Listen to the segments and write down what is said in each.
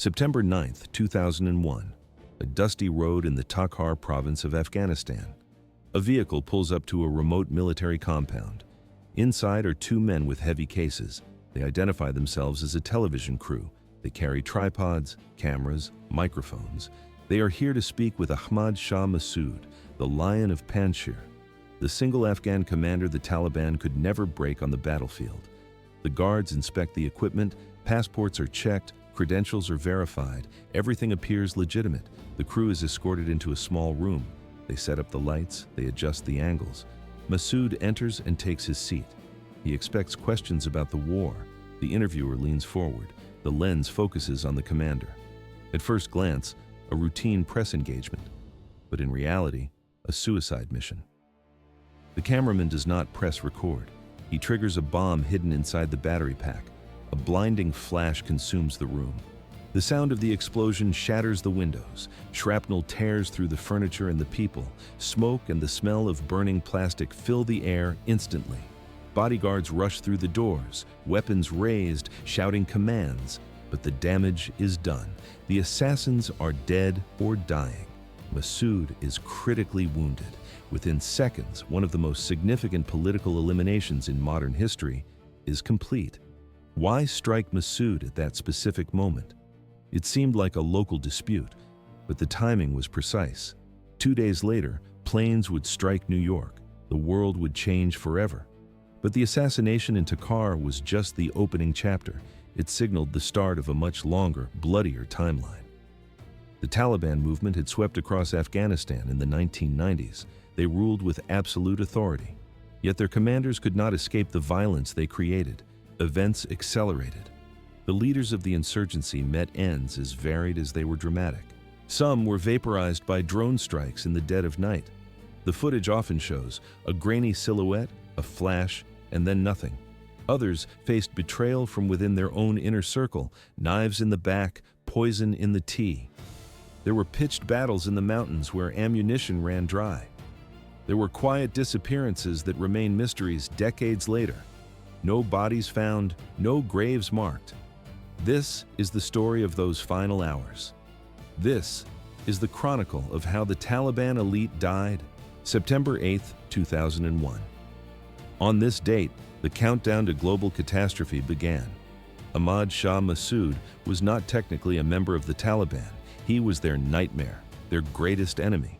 September 9th, 2001, a dusty road in the Takhar province of Afghanistan. A vehicle pulls up to a remote military compound. Inside are two men with heavy cases. They identify themselves as a television crew. They carry tripods, cameras, microphones. They are here to speak with Ahmad Shah Massoud, the Lion of Panjshir, the single Afghan commander the Taliban could never break on the battlefield. The guards inspect the equipment, passports are checked, credentials are verified, everything appears legitimate. The crew is escorted into a small room. They set up the lights, they adjust the angles. Massoud enters and takes his seat. He expects questions about the war. The interviewer leans forward. The lens focuses on the commander. At first glance, a routine press engagement, but in reality, a suicide mission. The cameraman does not press record. He triggers a bomb hidden inside the battery pack. A blinding flash consumes the room. The sound of the explosion shatters the windows. Shrapnel tears through the furniture and the people. Smoke and the smell of burning plastic fill the air instantly. Bodyguards rush through the doors, weapons raised, shouting commands. But the damage is done. The assassins are dead or dying. Massoud is critically wounded. Within seconds, one of the most significant political eliminations in modern history is complete. Why strike Massoud at that specific moment? It seemed like a local dispute, but the timing was precise. 2 days later, planes would strike New York. The world would change forever. But the assassination in Takhar was just the opening chapter. It signaled the start of a much longer, bloodier timeline. The Taliban movement had swept across Afghanistan in the 1990s. They ruled with absolute authority. Yet their commanders could not escape the violence they created. Events accelerated. The leaders of the insurgency met ends as varied as they were dramatic. Some were vaporized by drone strikes in the dead of night. The footage often shows a grainy silhouette, a flash, and then nothing. Others faced betrayal from within their own inner circle, knives in the back, poison in the tea. There were pitched battles in the mountains where ammunition ran dry. There were quiet disappearances that remain mysteries decades later. No bodies found, no graves marked. This is the story of those final hours. This is the chronicle of how the Taliban elite died, September 8, 2001. On this date, the countdown to global catastrophe began. Ahmad Shah Massoud was not technically a member of the Taliban. He was their nightmare, their greatest enemy.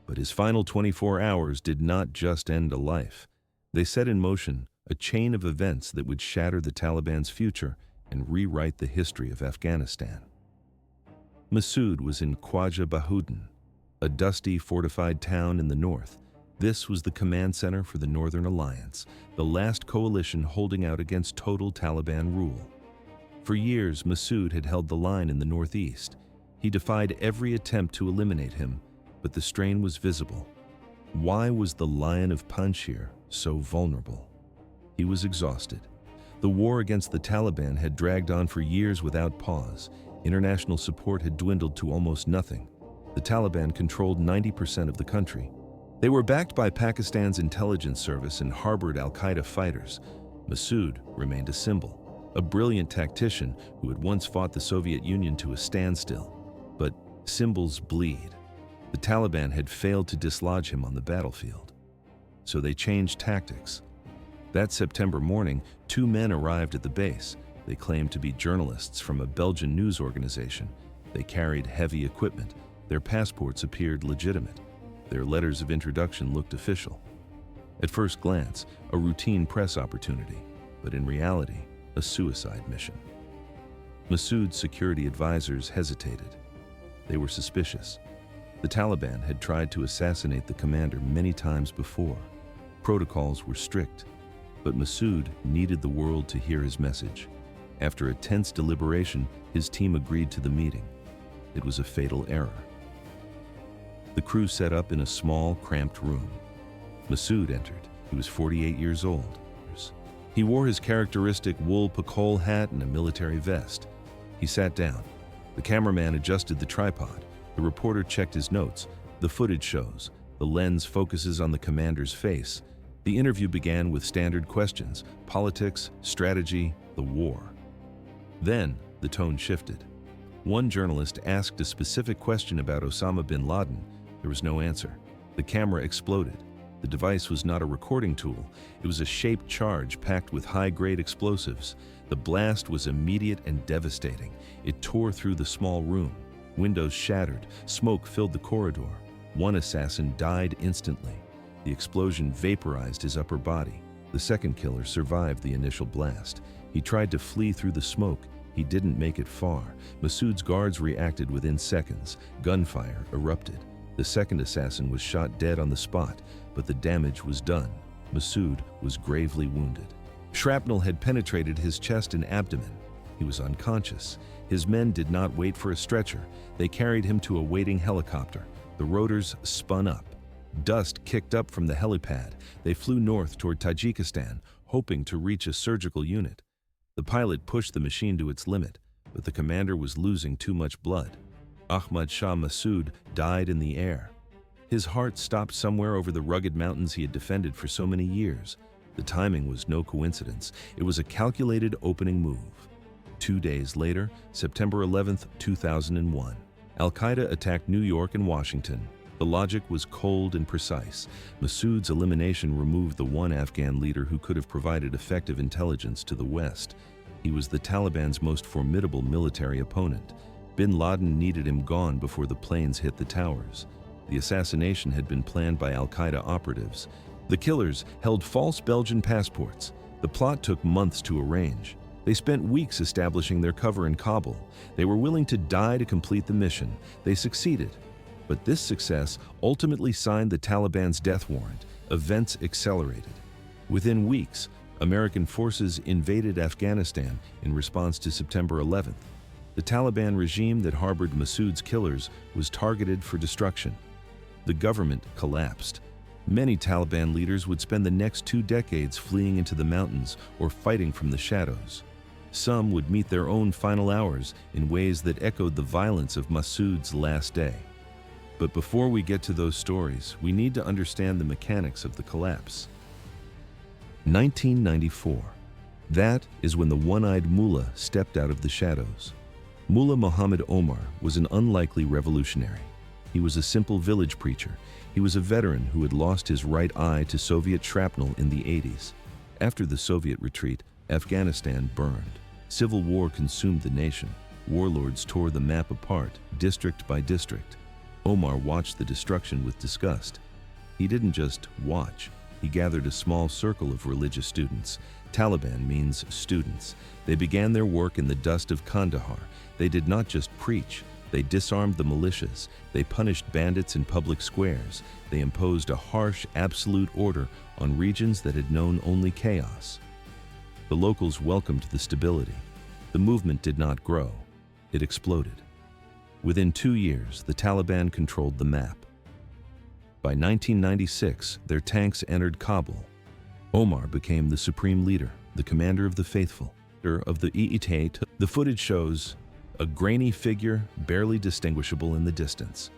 But his final 24 hours did not just end a life. They set in motion a chain of events that would shatter the Taliban's future and rewrite the history of Afghanistan. Massoud was in Khwaja Bahudin, a dusty, fortified town in the north. This was the command center for the Northern Alliance, the last coalition holding out against total Taliban rule. For years, Massoud had held the line in the northeast. He defied every attempt to eliminate him, but the strain was visible. Why was the Lion of Panjshir so vulnerable? He was exhausted. The war against the Taliban had dragged on for years without pause. International support had dwindled to almost nothing. The Taliban controlled 90% of the country. They were backed by Pakistan's intelligence service and harbored al-Qaeda fighters. Massoud remained a symbol, a brilliant tactician who had once fought the Soviet Union to a standstill. But symbols bleed. The Taliban had failed to dislodge him on the battlefield. So they changed tactics. That September morning, two men arrived at the base. They claimed to be journalists from a Belgian news organization. They carried heavy equipment. Their passports appeared legitimate. Their letters of introduction looked official. At first glance, a routine press opportunity, but in reality, a suicide mission. Massoud's security advisors hesitated. They were suspicious. The Taliban had tried to assassinate the commander many times before. Protocols were strict, but Massoud needed the world to hear his message. After a tense deliberation, his team agreed to the meeting. It was a fatal error. The crew set up in a small, cramped room. Massoud entered. He was 48 years old. He wore his characteristic wool pakol hat and a military vest. He sat down. The cameraman adjusted the tripod. The reporter checked his notes. The footage shows. The lens focuses on the commander's face. The interview began with standard questions: politics, strategy, the war. Then the tone shifted. One journalist asked a specific question about Osama bin Laden. There was no answer. The camera exploded. The device was not a recording tool. It was a shaped charge packed with high-grade explosives. The blast was immediate and devastating. It tore through the small room. Windows shattered. Smoke filled the corridor. One assassin died instantly. The explosion vaporized his upper body. The second killer survived the initial blast. He tried to flee through the smoke. He didn't make it far. Massoud's guards reacted within seconds. Gunfire erupted. The second assassin was shot dead on the spot, but the damage was done. Massoud was gravely wounded. Shrapnel had penetrated his chest and abdomen. He was unconscious. His men did not wait for a stretcher. They carried him to a waiting helicopter. The rotors spun up. Dust kicked up from the helipad. They flew north toward Tajikistan, hoping to reach a surgical unit. The pilot pushed the machine to its limit, but the commander was losing too much blood. Ahmad Shah Massoud died in the air. His heart stopped somewhere over the rugged mountains he had defended for so many years. The timing was no coincidence. It was a calculated opening move. 2 days later, September 11, 2001, Al-Qaeda attacked New York and Washington. The logic was cold and precise. Massoud's elimination removed the one Afghan leader who could have provided effective intelligence to the West. He was the Taliban's most formidable military opponent. Bin Laden needed him gone before the planes hit the towers. The assassination had been planned by Al-Qaeda operatives. The killers held false Belgian passports. The plot took months to arrange. They spent weeks establishing their cover in Kabul. They were willing to die to complete the mission. They succeeded. But this success ultimately signed the Taliban's death warrant. Events accelerated. Within weeks, American forces invaded Afghanistan in response to September 11th. The Taliban regime that harbored Massoud's killers was targeted for destruction. The government collapsed. Many Taliban leaders would spend the next 2 decades fleeing into the mountains or fighting from the shadows. Some would meet their own final hours in ways that echoed the violence of Massoud's last day. But before we get to those stories, we need to understand the mechanics of the collapse. 1994. That is when the one-eyed mullah stepped out of the shadows. Mullah Omar was an unlikely revolutionary. He was a simple village preacher. He was a veteran who had lost his right eye to Soviet shrapnel in the 80s. After the Soviet retreat, Afghanistan burned. Civil war consumed the nation. Warlords tore the map apart, district by district. Omar watched the destruction with disgust. He didn't just watch. He gathered a small circle of religious students. Taliban means students. They began their work in the dust of Kandahar. They did not just preach. They disarmed the militias. They punished bandits in public squares. They imposed a harsh, absolute order on regions that had known only chaos. The locals welcomed the stability. The movement did not grow. It exploded. Within 2 years, the Taliban controlled the map. By 1996, their tanks entered Kabul. Omar became the supreme leader, the commander of the faithful, of the Iitate. The footage shows a grainy figure barely distinguishable in the distance.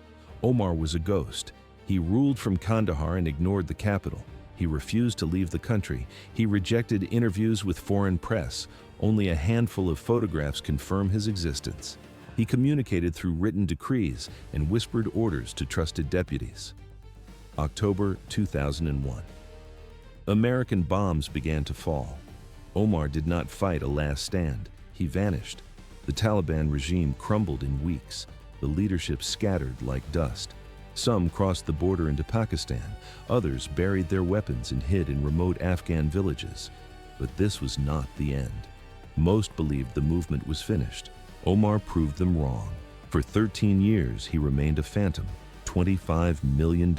Omar was a ghost. He ruled from Kandahar and ignored the capital. He refused to leave the country. He rejected interviews with foreign press. Only a handful of photographs confirm his existence. He communicated through written decrees and whispered orders to trusted deputies. October 2001. American bombs began to fall. Omar did not fight a last stand. He vanished. The Taliban regime crumbled in weeks. The leadership scattered like dust. Some crossed the border into Pakistan. Others buried their weapons and hid in remote Afghan villages. But this was not the end. Most believed the movement was finished. Omar proved them wrong. For 13 years, he remained a phantom. $25 million.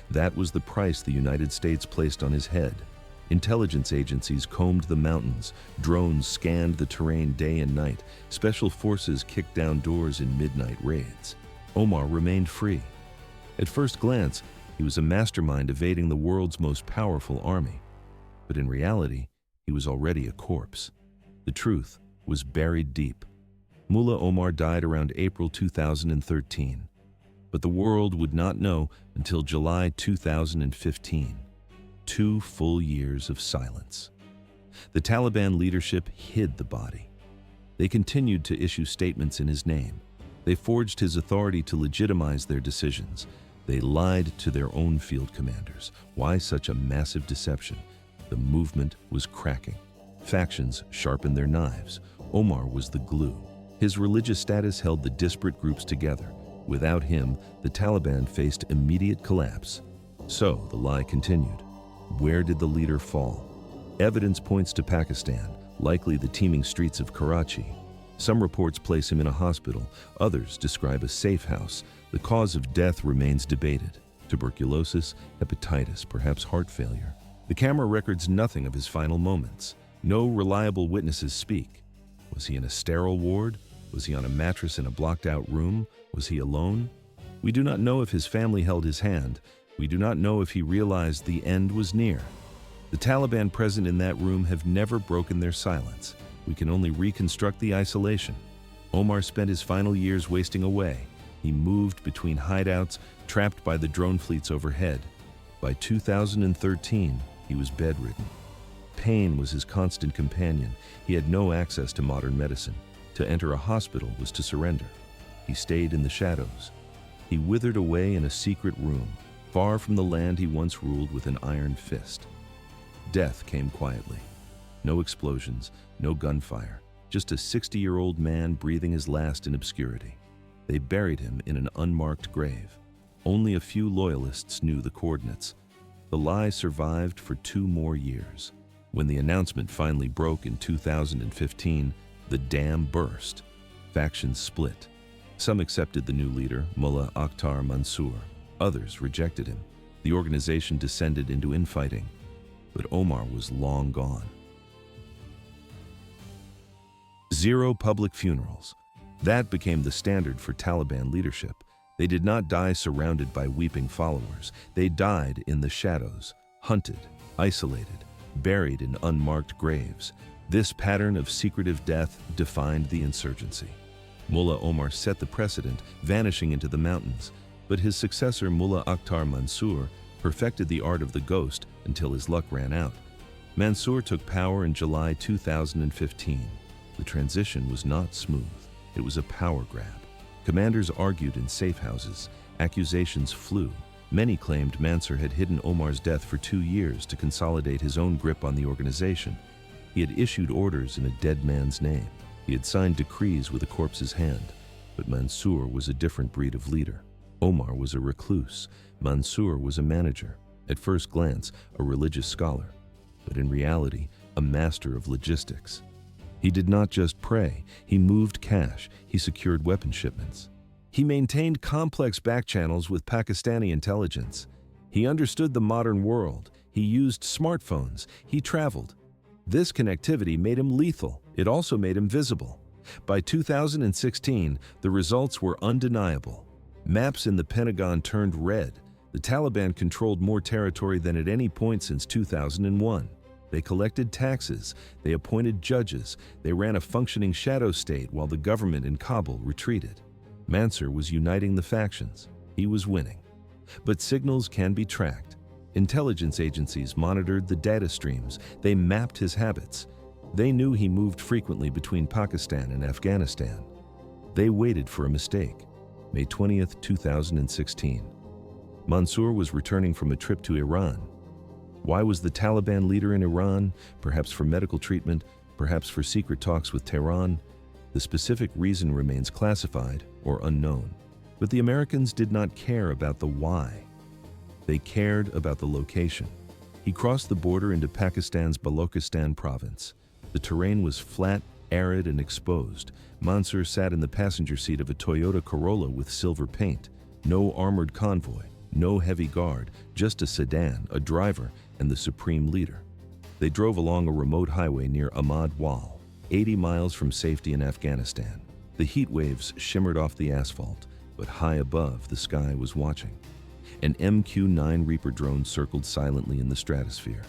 That was the price the United States placed on his head. Intelligence agencies combed the mountains. Drones scanned the terrain day and night. Special forces kicked down doors in midnight raids. Omar remained free. At first glance, he was a mastermind evading the world's most powerful army. But in reality, he was already a corpse. The truth was buried deep. Mullah Omar died around April 2013. But the world would not know until July 2015. 2 full years of silence. The Taliban leadership hid the body. They continued to issue statements in his name. They forged his authority to legitimize their decisions. They lied to their own field commanders. Why such a massive deception? The movement was cracking. Factions sharpened their knives. Omar was the glue. His religious status held the disparate groups together. Without him, the Taliban faced immediate collapse. So the lie continued. Where did the leader fall? Evidence points to Pakistan, likely the teeming streets of Karachi. Some reports place him in a hospital. Others describe a safe house. The cause of death remains debated. Tuberculosis, hepatitis, perhaps heart failure. The camera records nothing of his final moments. No reliable witnesses speak. Was he in a sterile ward? Was he on a mattress in a blocked-out room? Was he alone? We do not know if his family held his hand. We do not know if he realized the end was near. The Taliban present in that room have never broken their silence. We can only reconstruct the isolation. Omar spent his final years wasting away. He moved between hideouts, trapped by the drone fleets overhead. By 2013, he was bedridden. Pain was his constant companion. He had no access to modern medicine. To enter a hospital was to surrender. He stayed in the shadows. He withered away in a secret room, far from the land he once ruled with an iron fist. Death came quietly. No explosions, no gunfire, just a 60-year-old man breathing his last in obscurity. They buried him in an unmarked grave. Only a few loyalists knew the coordinates. The lie survived for 2 more years. When the announcement finally broke in 2015, the dam burst. Factions split. Some accepted the new leader, Mullah Omar Mansour. Others rejected him. The organization descended into infighting. But Omar was long gone. 0 public funerals. That became the standard for Taliban leadership. They did not die surrounded by weeping followers. They died in the shadows, hunted, isolated, buried in unmarked graves. This pattern of secretive death defined the insurgency. Mullah Omar set the precedent, vanishing into the mountains, but his successor Mullah Omar Mansour perfected the art of the ghost until his luck ran out. Mansour took power in July 2015. The transition was not smooth. It was a power grab. Commanders argued in safe houses. Accusations flew. Many claimed Mansour had hidden Omar's death for 2 years to consolidate his own grip on the organization. He had issued orders in a dead man's name. He had signed decrees with a corpse's hand. But Mansour was a different breed of leader. Omar was a recluse. Mansour was a manager. At first glance, a religious scholar. But in reality, a master of logistics. He did not just pray. He moved cash. He secured weapon shipments. He maintained complex backchannels with Pakistani intelligence. He understood the modern world. He used smartphones. He traveled. This connectivity made him lethal. It also made him visible. By 2016, the results were undeniable. Maps in the Pentagon turned red. The Taliban controlled more territory than at any point since 2001. They collected taxes. They appointed judges. They ran a functioning shadow state while the government in Kabul retreated. Mansour was uniting the factions. He was winning. But signals can be tracked. Intelligence agencies monitored the data streams. They mapped his habits. They knew he moved frequently between Pakistan and Afghanistan. They waited for a mistake. May 20th, 2016. Mansour was returning from a trip to Iran. Why was the Taliban leader in Iran? Perhaps for medical treatment, perhaps for secret talks with Tehran. The specific reason remains classified or unknown. But the Americans did not care about the why. They cared about the location. He crossed the border into Pakistan's Balochistan province. The terrain was flat, arid, and exposed. Mansour sat in the passenger seat of a Toyota Corolla with silver paint. No armored convoy, no heavy guard, just a sedan, a driver, and the supreme leader. They drove along a remote highway near Ahmad Wal, 80 miles from safety in Afghanistan. The heat waves shimmered off the asphalt, but high above, the sky was watching. An MQ-9 Reaper drone circled silently in the stratosphere.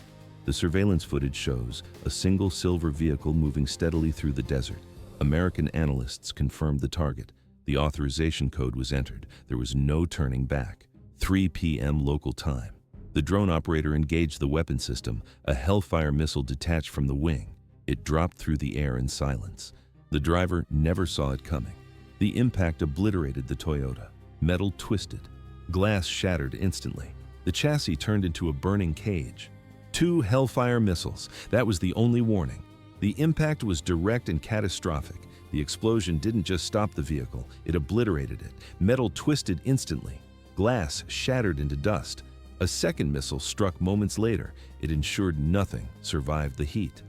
The surveillance footage shows a single silver vehicle moving steadily through the desert. American analysts confirmed the target. The authorization code was entered. There was no turning back. 3 p.m. local time. The drone operator engaged the weapon system. A Hellfire missile detached from the wing. It dropped through the air in silence. The driver never saw it coming. The impact obliterated the Toyota. Metal twisted. Glass shattered instantly. The chassis turned into a burning cage. 2 Hellfire missiles. That was the only warning. The impact was direct and catastrophic. The explosion didn't just stop the vehicle, it obliterated it. Metal twisted instantly. Glass shattered into dust. A second missile struck moments later. It ensured nothing survived the heat.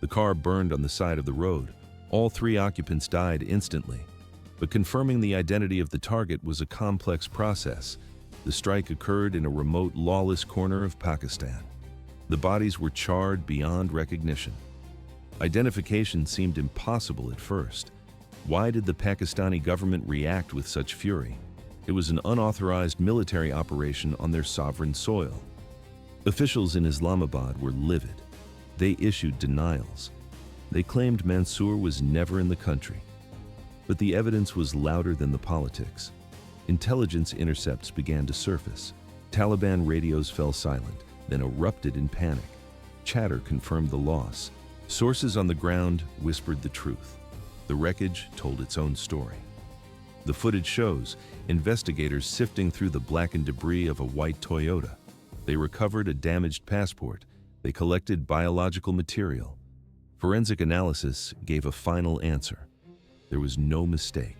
The car burned on the side of the road. All 3 occupants died instantly. But confirming the identity of the target was a complex process. The strike occurred in a remote, lawless corner of Pakistan. The bodies were charred beyond recognition. Identification seemed impossible at first. Why did the Pakistani government react with such fury? It was an unauthorized military operation on their sovereign soil. Officials in Islamabad were livid. They issued denials. They claimed Mansour was never in the country. But the evidence was louder than the politics. Intelligence intercepts began to surface. Taliban radios fell silent, then erupted in panic. Chatter confirmed the loss. Sources on the ground whispered the truth. The wreckage told its own story. The footage shows investigators sifting through the blackened debris of a white Toyota. They recovered a damaged passport. They collected biological material. Forensic analysis gave a final answer. There was no mistake.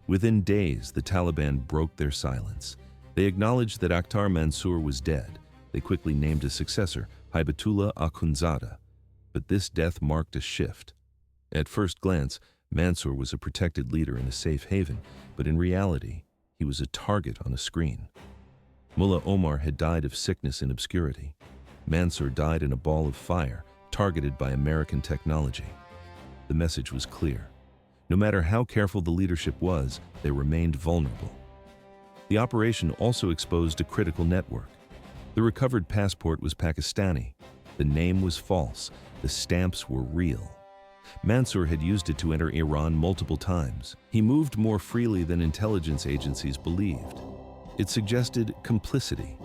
Within days, the Taliban broke their silence. They acknowledged that Akhtar Mansour was dead. They quickly named a successor, Hibatullah Akhundzada. But this death marked a shift. At first glance, Mansour was a protected leader in a safe haven, but in reality, he was a target on a screen. Mullah Omar had died of sickness in obscurity. Mansour died in a ball of fire, targeted by American technology. The message was clear. No matter how careful the leadership was, they remained vulnerable. The operation also exposed a critical network. The recovered passport was Pakistani. The name was false. The stamps were real. Mansour had used it to enter Iran multiple times. He moved more freely than intelligence agencies believed. It suggested complicity.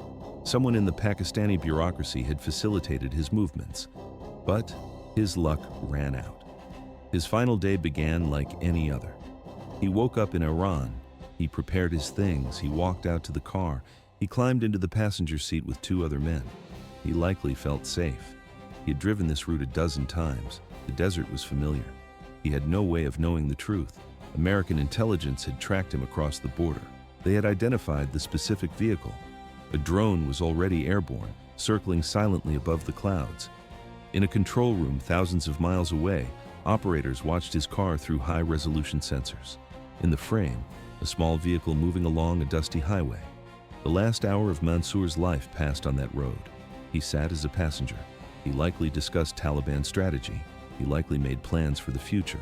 Someone in the Pakistani bureaucracy had facilitated his movements. But his luck ran out. His final day began like any other. He woke up in Iran. He prepared his things. He walked out to the car. He climbed into the passenger seat with 2 other men. He likely felt safe. He had driven this route a dozen times. The desert was familiar. He had no way of knowing the truth. American intelligence had tracked him across the border. They had identified the specific vehicle. A drone was already airborne, circling silently above the clouds. In a control room thousands of miles away, operators watched his car through high-resolution sensors. In the frame, a small vehicle moving along a dusty highway. The last hour of Mansour's life passed on that road. He sat as a passenger. He likely discussed Taliban strategy. He likely made plans for the future.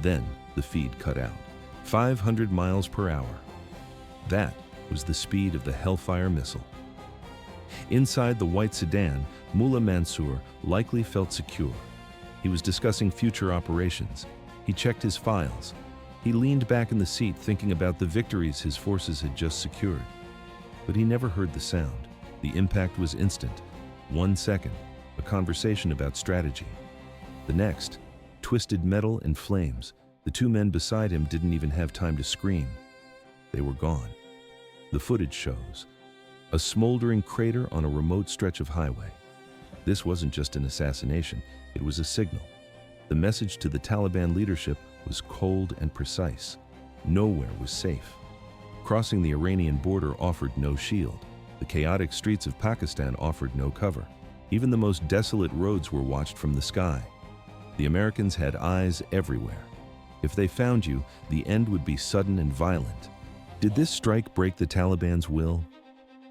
Then, the feed cut out. 500 miles per hour. That was the speed of the Hellfire missile. Inside the white sedan, Mullah Mansour likely felt secure. He was discussing future operations. He checked his files. He leaned back in the seat thinking about the victories his forces had just secured. But he never heard the sound. The impact was instant. 1 second, a conversation about strategy. The next, twisted metal and flames. The 2 men beside him didn't even have time to scream. They were gone. The footage shows a smoldering crater on a remote stretch of highway. This wasn't just an assassination, it was a signal. The message to the Taliban leadership was cold and precise. Nowhere was safe. Crossing the Iranian border offered no shield. The chaotic streets of Pakistan offered no cover. Even the most desolate roads were watched from the sky. The Americans had eyes everywhere. If they found you, the end would be sudden and violent. Did this strike break the Taliban's will?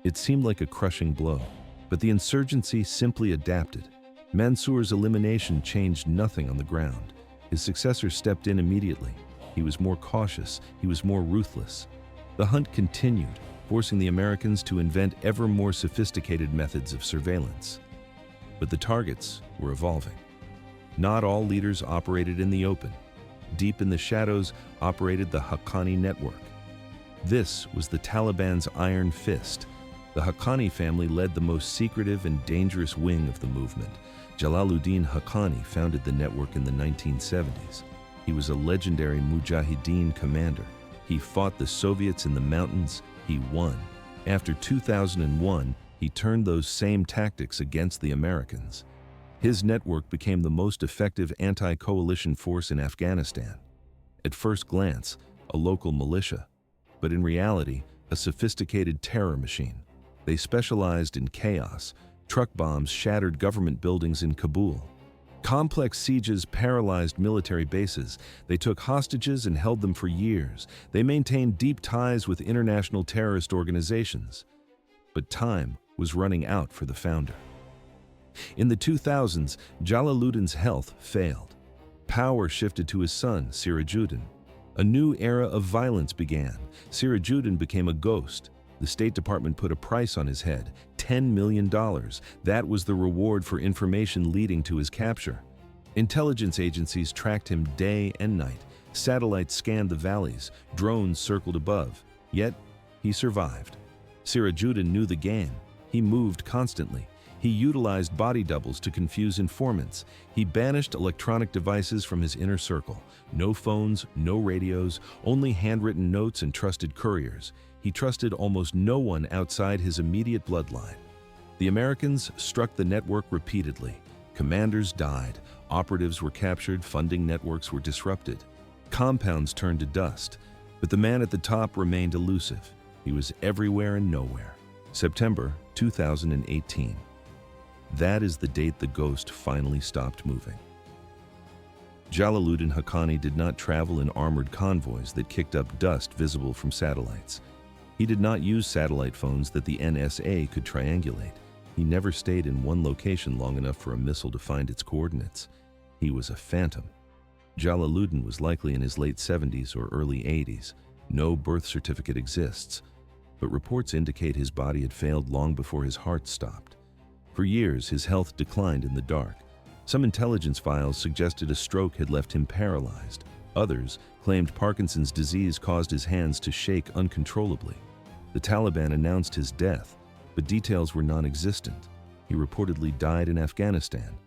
It seemed like a crushing blow, but the insurgency simply adapted. Mansour's elimination changed nothing on the ground. His successor stepped in immediately. He was more cautious, he was more ruthless. The hunt continued, forcing the Americans to invent ever more sophisticated methods of surveillance. But the targets were evolving. Not all leaders operated in the open. Deep in the shadows operated the Haqqani network. This was the Taliban's iron fist. The Haqqani family led the most secretive and dangerous wing of the movement. Jalaluddin Haqqani founded the network in the 1970s. He was a legendary Mujahideen commander. He fought the Soviets in the mountains. He won. After 2001, he turned those same tactics against the Americans. His network became the most effective anti-coalition force in Afghanistan. At first glance, a local militia, but in reality, a sophisticated terror machine. They specialized in chaos. Truck bombs shattered government buildings in Kabul. Complex sieges paralyzed military bases. They took hostages and held them for years. They maintained deep ties with international terrorist organizations. But time was running out for the founder. In the 2000s, Jalaluddin's health failed. Power shifted to his son, Sirajuddin. A new era of violence began. Sirajuddin became a ghost. The State Department put a price on his head, $10 million. That was the reward for information leading to his capture. Intelligence agencies tracked him day and night. Satellites scanned the valleys. Drones circled above. Yet, he survived. Sirajuddin knew the game. He moved constantly. He utilized body doubles to confuse informants. He banished electronic devices from his inner circle. No phones, no radios, only handwritten notes and trusted couriers. He trusted almost no one outside his immediate bloodline. The Americans struck the network repeatedly. Commanders died, operatives were captured, funding networks were disrupted. Compounds turned to dust, but the man at the top remained elusive. He was everywhere and nowhere. September 2018. That is the date the ghost finally stopped moving. Jalaluddin Haqqani did not travel in armored convoys that kicked up dust visible from satellites. He did not use satellite phones that the NSA could triangulate. He never stayed in one location long enough for a missile to find its coordinates. He was a phantom. Jalaluddin was likely in his late 70s or early 80s. No birth certificate exists, but reports indicate his body had failed long before his heart stopped. For years, his health declined in the dark. Some intelligence files suggested a stroke had left him paralyzed. Others claimed Parkinson's disease caused his hands to shake uncontrollably. The Taliban announced his death, but details were non-existent. He reportedly died in Afghanistan,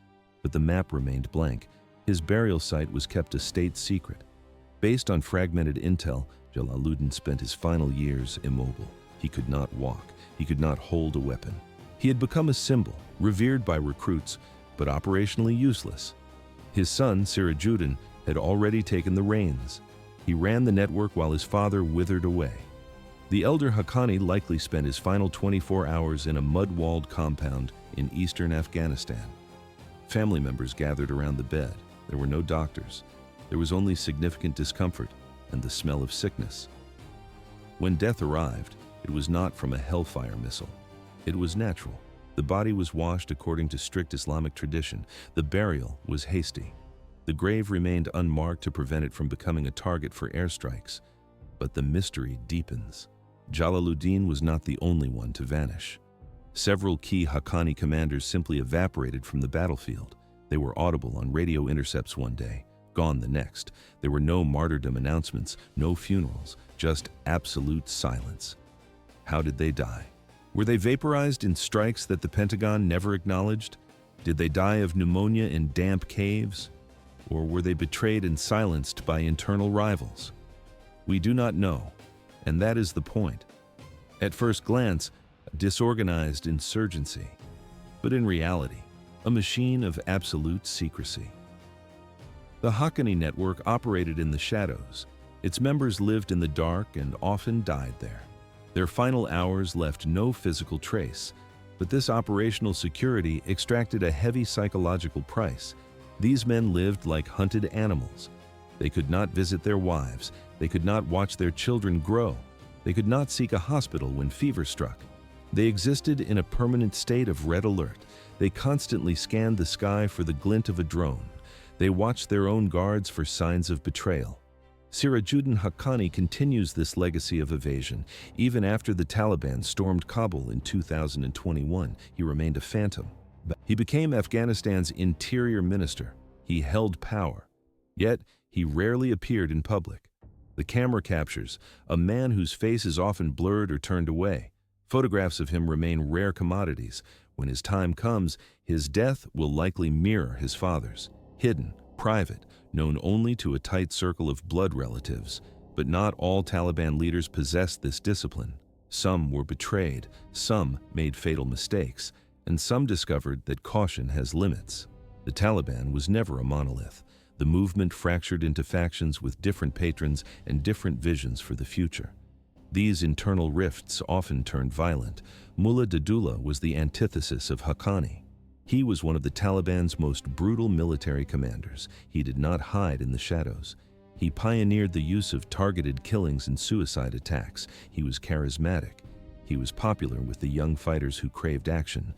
but the map remained blank. His burial site was kept a state secret. Based on fragmented intel, Jalaluddin spent his final years immobile. He could not walk. He could not hold a weapon. He had become a symbol, revered by recruits, but operationally useless. His son, Sirajuddin, had already taken the reins. He ran the network while his father withered away. The elder Haqqani likely spent his final 24 hours in a mud-walled compound in eastern Afghanistan. Family members gathered around the bed. There were no doctors. There was only significant discomfort and the smell of sickness. When death arrived, it was not from a hellfire missile. It was natural. The body was washed according to strict Islamic tradition. The burial was hasty. The grave remained unmarked to prevent it from becoming a target for airstrikes. But the mystery deepens. Jalaluddin was not the only one to vanish. Several key Haqqani commanders simply evaporated from the battlefield. They were audible on radio intercepts one day, gone the next. There were no martyrdom announcements, no funerals, just absolute silence. How did they die? Were they vaporized in strikes that the Pentagon never acknowledged? Did they die of pneumonia in damp caves? Or were they betrayed and silenced by internal rivals? We do not know, and that is the point. At first glance, a disorganized insurgency, but in reality, a machine of absolute secrecy. The Haqqani network operated in the shadows. Its members lived in the dark and often died there. Their final hours left no physical trace, but this operational security extracted a heavy psychological price. These men lived like hunted animals. They could not visit their wives. They could not watch their children grow. They could not seek a hospital when fever struck. They existed in a permanent state of red alert. They constantly scanned the sky for the glint of a drone. They watched their own guards for signs of betrayal. Sirajuddin Haqqani continues this legacy of evasion. Even after the Taliban stormed Kabul in 2021, he remained a phantom. He became Afghanistan's interior minister. He held power. Yet, he rarely appeared in public. The camera captures a man whose face is often blurred or turned away. Photographs of him remain rare commodities. When his time comes, his death will likely mirror his father's, hidden, private, known only to a tight circle of blood relatives. But not all Taliban leaders possessed this discipline. Some were betrayed, some made fatal mistakes, and some discovered that caution has limits. The Taliban was never a monolith. The movement fractured into factions with different patrons and different visions for the future. These internal rifts often turned violent. Mullah Dadullah was the antithesis of Haqqani. He was one of the Taliban's most brutal military commanders. He did not hide in the shadows. He pioneered the use of targeted killings and suicide attacks. He was charismatic. He was popular with the young fighters who craved action,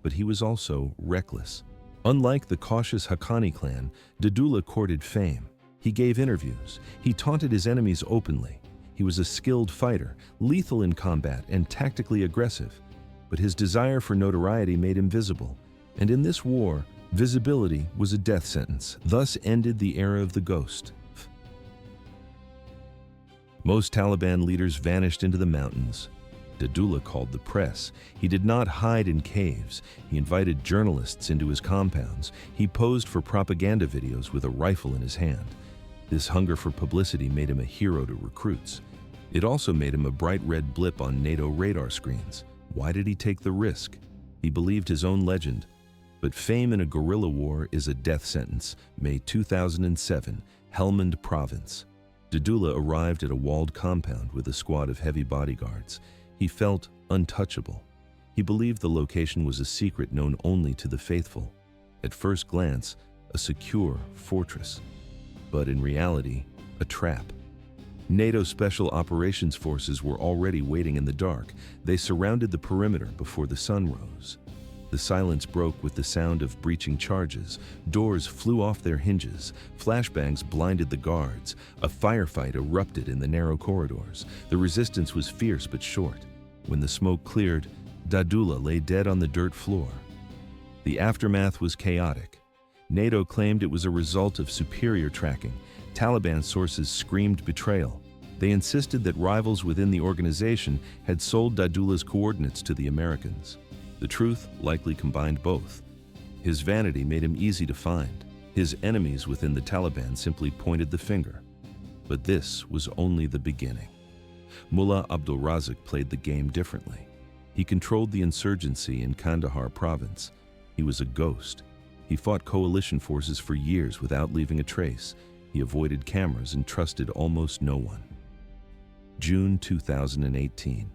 but he was also reckless. Unlike the cautious Haqqani clan, Dadullah courted fame. He gave interviews. He taunted his enemies openly. He was a skilled fighter, lethal in combat and tactically aggressive. But his desire for notoriety made him visible. And in this war, visibility was a death sentence. Thus ended the era of the ghost. Most Taliban leaders vanished into the mountains. Dadullah called the press. He did not hide in caves. He invited journalists into his compounds. He posed for propaganda videos with a rifle in his hand. This hunger for publicity made him a hero to recruits. It also made him a bright red blip on NATO radar screens. Why did he take the risk? He believed his own legend. But fame in a guerrilla war is a death sentence. May 2007, Helmand Province. Dadullah arrived at a walled compound with a squad of heavy bodyguards. He felt untouchable. He believed the location was a secret known only to the faithful. At first glance, a secure fortress. But in reality, a trap. NATO Special Operations Forces were already waiting in the dark. They surrounded the perimeter before the sun rose. The silence broke with the sound of breaching charges. Doors flew off their hinges. Flashbangs blinded the guards. A firefight erupted in the narrow corridors. The resistance was fierce but short. When the smoke cleared, Dadullah lay dead on the dirt floor. The aftermath was chaotic. NATO claimed it was a result of superior tracking. Taliban sources screamed betrayal. They insisted that rivals within the organization had sold Dadullah's coordinates to the Americans. The truth likely combined both. His vanity made him easy to find. His enemies within the Taliban simply pointed the finger. But this was only the beginning. Mullah Abdul Razik played the game differently. He controlled the insurgency in Kandahar province. He was a ghost. He fought coalition forces for years without leaving a trace. He avoided cameras and trusted almost no one. June 2018.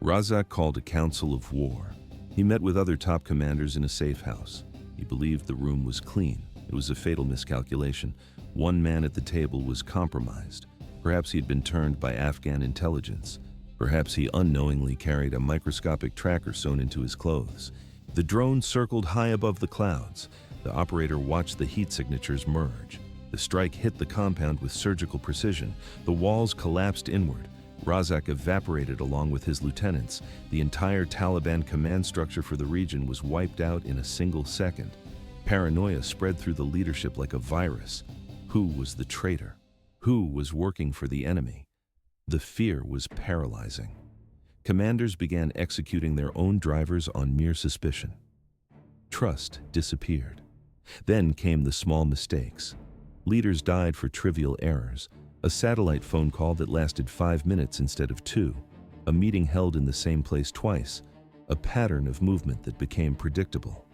Razak called a council of war. He met with other top commanders in a safe house. He believed the room was clean. It was a fatal miscalculation. One man at the table was compromised. Perhaps he had been turned by Afghan intelligence. Perhaps he unknowingly carried a microscopic tracker sewn into his clothes. The drone circled high above the clouds. The operator watched the heat signatures merge. The strike hit the compound with surgical precision. The walls collapsed inward. Razak evaporated along with his lieutenants. The entire Taliban command structure for the region was wiped out in a single second. Paranoia spread through the leadership like a virus. Who was the traitor? Who was working for the enemy? The fear was paralyzing. Commanders began executing their own drivers on mere suspicion. Trust disappeared. Then came the small mistakes. Leaders died for trivial errors. A satellite phone call that lasted 5 minutes instead of 2. A meeting held in the same place twice. A pattern of movement that became predictable.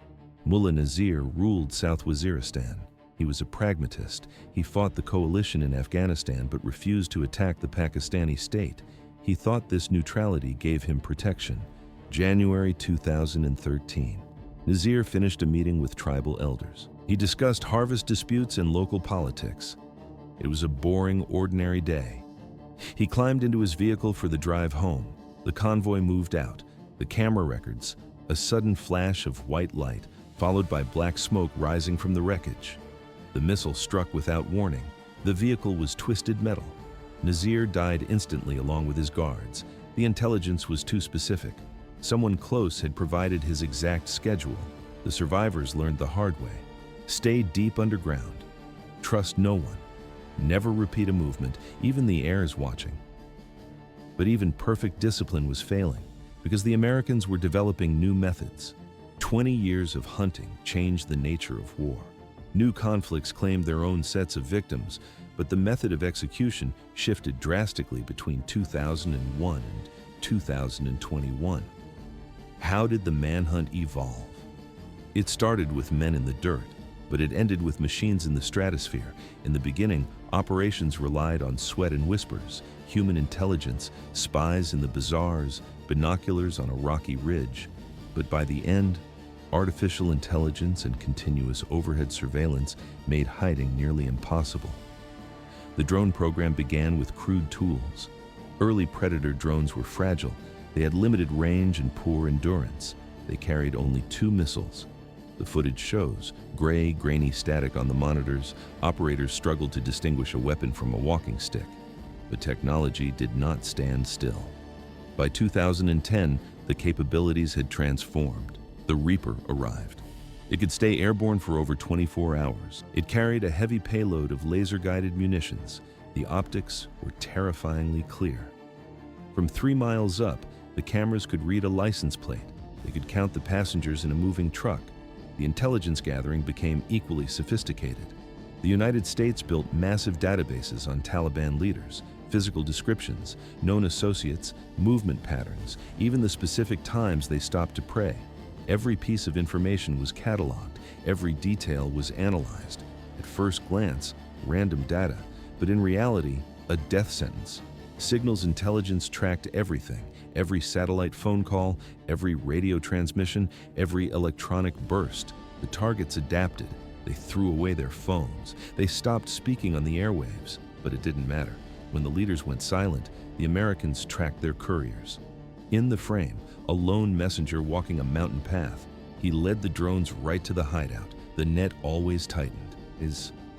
Mullah Nazir ruled South Waziristan. He was a pragmatist. He fought the coalition in Afghanistan but refused to attack the Pakistani state. He thought this neutrality gave him protection. January 2013. Nazir finished a meeting with tribal elders. He discussed harvest disputes and local politics. It was a boring, ordinary day. He climbed into his vehicle for the drive home. The convoy moved out. The camera records, a sudden flash of white light, followed by black smoke rising from the wreckage. The missile struck without warning. The vehicle was twisted metal. Nazir died instantly along with his guards. The intelligence was too specific. Someone close had provided his exact schedule. The survivors learned the hard way. Stay deep underground. Trust no one. Never repeat a movement, even the air is watching. But even perfect discipline was failing, because the Americans were developing new methods. 20 years of hunting changed the nature of war. New conflicts claimed their own sets of victims, but the method of execution shifted drastically between 2001 and 2021. How did the manhunt evolve? It started with men in the dirt, but it ended with machines in the stratosphere. In the beginning, operations relied on sweat and whispers, human intelligence, spies in the bazaars, binoculars on a rocky ridge. But by the end, artificial intelligence and continuous overhead surveillance made hiding nearly impossible. The drone program began with crude tools. Early Predator drones were fragile. They had limited range and poor endurance. They carried only 2 missiles. The footage shows gray, grainy static on the monitors. Operators struggled to distinguish a weapon from a walking stick. But technology did not stand still. By 2010, the capabilities had transformed. The Reaper arrived. It could stay airborne for over 24 hours. It carried a heavy payload of laser-guided munitions. The optics were terrifyingly clear. From 3 miles up, the cameras could read a license plate. They could count the passengers in a moving truck. The intelligence gathering became equally sophisticated. The United States built massive databases on Taliban leaders, physical descriptions, known associates, movement patterns, even the specific times they stopped to pray. Every piece of information was cataloged, every detail was analyzed. At first glance, random data, but in reality, a death sentence. Signals intelligence tracked everything, every satellite phone call, every radio transmission, every electronic burst. The targets adapted. They threw away their phones. They stopped speaking on the airwaves, but it didn't matter. When the leaders went silent, the Americans tracked their couriers. In the frame, a lone messenger walking a mountain path. He led the drones right to the hideout. The net always tightened. His